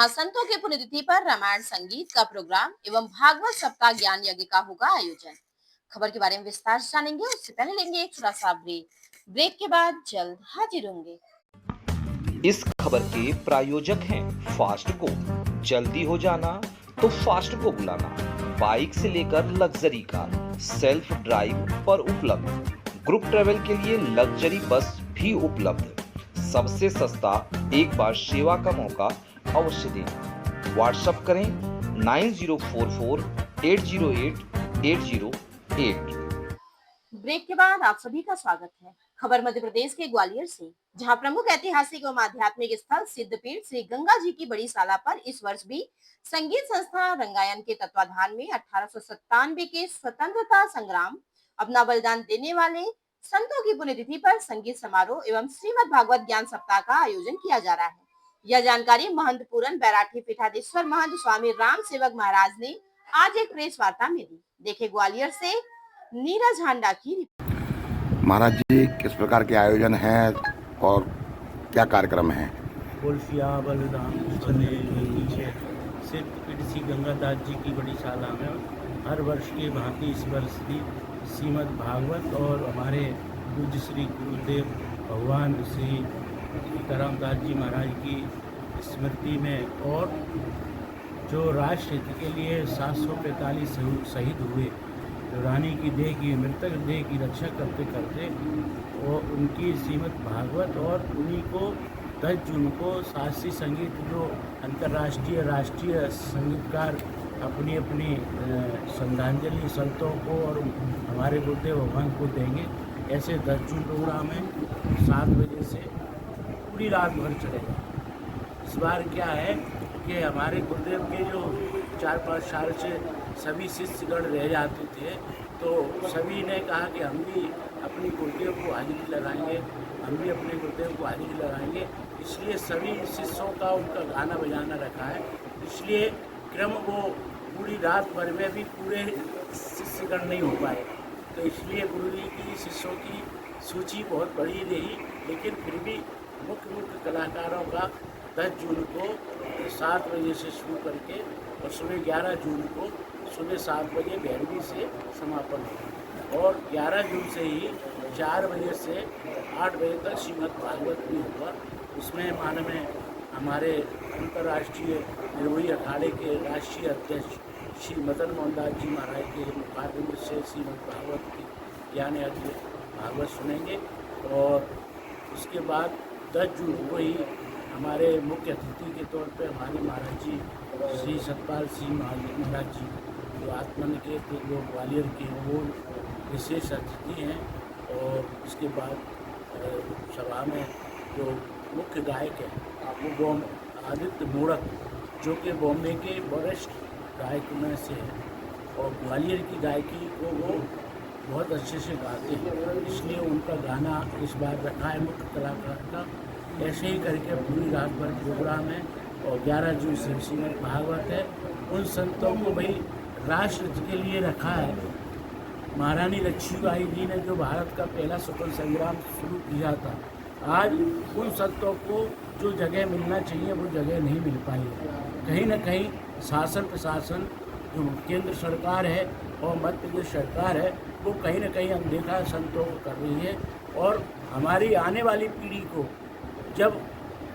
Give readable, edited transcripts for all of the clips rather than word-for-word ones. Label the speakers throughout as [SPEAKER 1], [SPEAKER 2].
[SPEAKER 1] जहां संतों की पुण्यतिथि पर रामायण संगीत का प्रोग्राम एवं भागवत सप्ताह ज्ञान यज्ञ का होगा आयोजन। खबर के बारे में विस्तार से जानेंगे, उससे पहले लेंगे एक छोटा सा ब्रेक के बाद जल्द हाजिर होंगे।
[SPEAKER 2] इस खबर के प्रायोजक हैं फास्ट को। जल्दी हो जाना तो फास्ट को बुलाना। बाइक से लेकर लग्जरी कार, सेल्फ ड्राइव पर उपलब्ध। ग्रुप ट्रेवल के लिए लग्जरी बस भी उपलब्ध। सबसे सस्ता एक बार सेवा का मौका अवश्य दें। व्हाट्सएप करें 9044808808।
[SPEAKER 1] ब्रेक के बाद आप सभी का स्वागत है। खबर मध्य प्रदेश के ग्वालियर से, जहां प्रमुख ऐतिहासिक एवं आध्यात्मिक स्थल सिद्धपीठ श्री गंगा जी की बड़ी साला पर इस वर्ष भी संगीत संस्था रंगायन के तत्वाधान में 1897 के स्वतंत्रता संग्राम अपना बलिदान देने वाले संतों की पुण्यतिथि पर संगीत समारोह एवं श्रीमद् भागवत ज्ञान सप्ताह का आयोजन किया जा रहा है। यह जानकारी महंत पूरन बैराठी पीठाधीश्वर महंत स्वामी राम सेवक महाराज ने आज एक प्रेस वार्ता में दी। देखे ग्वालियर से नीरज हांडा की रिपोर्ट।
[SPEAKER 3] महाराज जी, किस प्रकार के आयोजन है और क्या कार्यक्रम है?
[SPEAKER 4] कुल्फिया बलिदान पीछे सिद्धपीठ श्री गंगादास जी की बड़ी साला में हर वर्ष के भांति इस वर्ष भी श्रीमद् भागवत और हमारे पूज्य श्री गुरुदेव भगवान श्री सीतारामदास जी महाराज की स्मृति में और जो राष्ट्र हित के लिए 745 शहीद हुए, जो रानी की देह की मृतक देह की रक्षा करते करते और उनकी श्रीमद् भागवत और उन्हीं को 10 जून को शास्त्रीय संगीत जो अंतर्राष्ट्रीय राष्ट्रीय संगीतकार अपनी अपनी श्रद्धांजलि संतों को और हमारे गुरुदेव भगवान को देंगे। ऐसे 10 जून प्रोग्राम है, 7 बजे से पूरी रात भर चलेगा। इस बार क्या है कि हमारे गुरुदेव के जो 4-5 साल से सभी शिष्यगण रह जाते थे, तो सभी ने कहा कि हम भी अपनी गुरुदेव को हाजिरी लगाएंगे, हम भी अपने गुरुदेव को हाजिरी लगाएंगे। इसलिए सभी शिष्यों का उनका गाना बजाना रखा है। इसलिए क्रम वो पूरी रात भर में भी पूरे शिष्यगण नहीं हो पाए, तो इसलिए गुरु जी की शिष्यों की सूची बहुत बड़ी रही। लेकिन फिर भी मुख्य कलाकारों का 10 जून को 7 बजे से शुरू करके और सुबह 11 जून को सुबह 7 बजे भैरवी से समापन होगा और 11 जून से ही 4 बजे से 8 बजे तक श्रीमद् भागवत भी होगा। उसमें माननीय हमारे अंतर्राष्ट्रीय निर्मोही अखाड़े के राष्ट्रीय अध्यक्ष श्री मदन मोहन दास जी महाराज के मुखारबिंद से श्रीमद् भागवत की ज्ञान यज्ञ भागवत सुनेंगे और उसके बाद 10 जून को ही हमारे मुख्य अतिथि के तौर पर हमारे महाराज जी श्री सतपाल सिंह महाराज जी जो आत्मन के जो ग्वालियर के वो विशेष अतिथि हैं। और उसके बाद सभा में जो मुख्य गायक है वो आदित्य मूरत, जो कि बॉम्बे के वरिष्ठ गायक में से है और ग्वालियर की गायकी को वो बहुत अच्छे से गाते हैं, इसलिए उनका गाना इस बार रखा है मुख्य कलाकार का। ऐसे ही करके पूरी रात भर प्रोग्राम है और 11 जून से श्रीमद् भागवत है। उन संतों को भाई राष्ट्र के लिए रखा है। महारानी लक्ष्मीबाई जी ने जो भारत का पहला स्वतंत्र संग्राम शुरू किया था, आज उन संतों को जो जगह मिलना चाहिए वो जगह नहीं मिल पाई है। कहीं ना कहीं शासन प्रशासन जो केंद्र सरकार है और मध्य प्रदेश सरकार है वो कहीं ना कहीं अनदेखा संतों को कर रही है। और हमारी आने वाली पीढ़ी को जब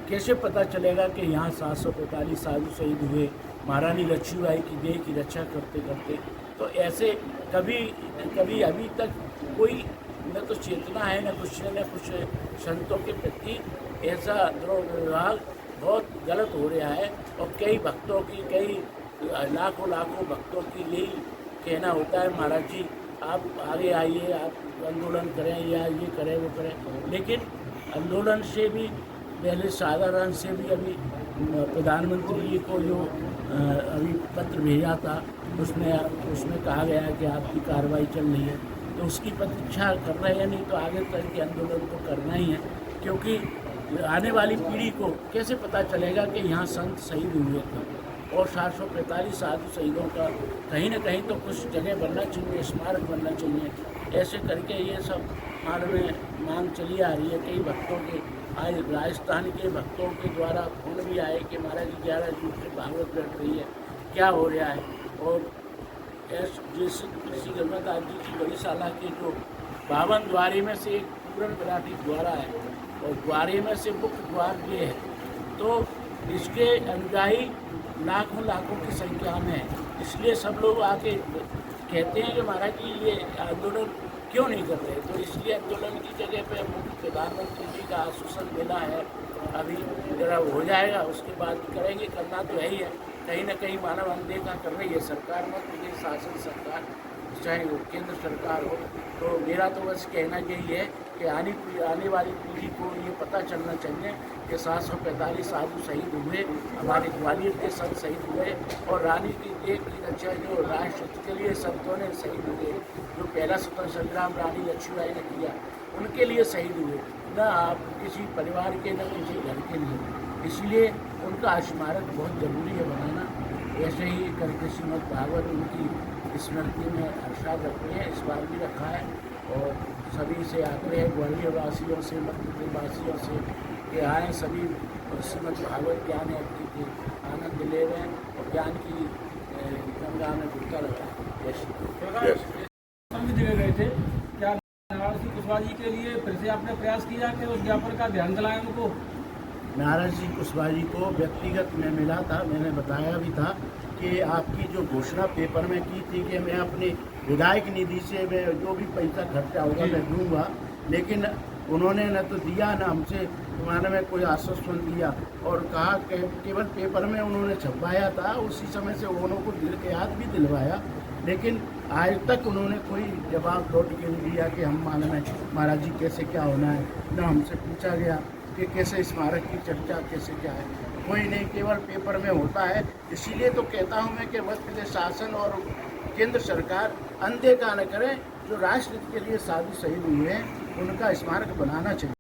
[SPEAKER 4] कैसे पता चलेगा कि यहाँ 745 साधु शहीद हुए महारानी लक्ष्मीबाई की देह की रक्षा करते करते, तो ऐसे कभी अभी तक कोई न तो चेतना है न कुछ संतों के प्रति ऐसा दुर्व्यवहार बहुत गलत हो रहा है। और कई भक्तों की लाखों भक्तों की यही कहना होता है, महाराज जी आप आगे आइए, आप आंदोलन करें या ये करें वो करें। लेकिन आंदोलन से भी पहले साधारण से भी अभी प्रधानमंत्री जी को जो अभी पत्र भेजा था उसमें कहा गया है कि आपकी कार्रवाई चल रही है, तो उसकी प्रतीक्षा कर रहे हैं। नहीं तो आगे तक के आंदोलन को करना ही है, क्योंकि आने वाली पीढ़ी को कैसे पता चलेगा कि यहाँ संत शहीद हुए थे और 745 साधु शहीदों का कहीं ना कहीं तो कुछ जगह बनना चाहिए, स्मारक बनना चाहिए। ऐसे करके ये सब मार्ग में मांग चली आ रही है। कई भक्तों के आज राजस्थान के भक्तों के द्वारा फोन भी आए कि महाराज जी 11 जून से भागवत बैठ रही है, क्या हो रहा है। और जैसे श्री गंगादास जी की बड़ी शाला के जो 52 द्वारे में से एक पूरन विराटी द्वारा है और द्वारे में से मुख्य द्वार ये है, तो इसके अनुयायी लाखों लाखों की संख्या में है। इसलिए सब लोग आके कहते हैं कि महाराज जी ये आंदोलन क्यों नहीं कर रहे। तो इसलिए आंदोलन की जगह पे मुख्य प्रधानमंत्री जी का आश्वासन मिला है, अभी जरा हो जाएगा उसके बाद करेंगे। करना तो है ही है, कहीं ना कहीं मानव अनदेखा कर रही है सरकार, मध्य प्रदेश शासन सरकार चाहे वो केंद्र सरकार हो। तो मेरा तो बस कहना यही है कि आने वाली पीढ़ी को ये पता चलना चाहिए कि 745 साधु शहीद हुए, हमारे ग्वालियर के संत शहीद हुए और रानी की देश की रक्षा जो राष्ट्र के लिए संतों ने शहीद हुए, जो पहला स्वतंत्र संग्राम रानी लक्ष्मीबाई ने किया, उनके लिए शहीद हुए, न आप किसी परिवार के न किसी घर के लिए। इसलिए उनका स्मारक बहुत ज़रूरी है बनाना। ऐसे ही करके श्रीमद् भागवत उनकी स्मृति में हर्षाद रखते हैं, इस बार भी रखा है। और सभी से आग्रह है, ग्वालियर वासियों से, मध्य प्रदेश वासियों से कि आएँ सभी श्रीमद् भागवत ज्ञान यज्ञ के आनंद ले रहे हैं और ज्ञान की गंगा में डुबका लगाएं। जय श्री
[SPEAKER 5] हम भी दिए गए थे, क्या नारायण सिंह कुशवाहा जी के लिए फिर से आपने प्रयास किया कि उस ज्ञापन का ध्यान दिलाएं उनको?
[SPEAKER 4] नारायण सिंह कुशवाहा जी को व्यक्तिगत में मिला था, मैंने बताया भी था कि आपकी जो घोषणा पेपर में की थी कि मैं अपनी विधायक निधि से मैं जो भी पैसा खर्चा होगा मैं दूंगा, लेकिन उन्होंने न तो दिया न हमसे माने में कोई आश्वासन दिया और कहा कि केवल पेपर में उन्होंने छपवाया था, उसी समय से उन्होंने को दिल के याद भी दिलवाया, लेकिन आज तक उन्होंने कोई जवाब लौट के नहीं दिया कि हम माने में महाराज जी कैसे क्या होना है। न हमसे पूछा गया कि कैसे स्मारक की चर्चा कैसे क्या है, कोई नहीं, केवल पेपर में होता है। इसीलिए तो कहता हूँ मैं कि मध्य प्रदेश शासन और केंद्र सरकार अनदेखा न करें, जो राष्ट्र के लिए साधु शहीद हुए हैं उनका स्मारक बनाना चाहिए।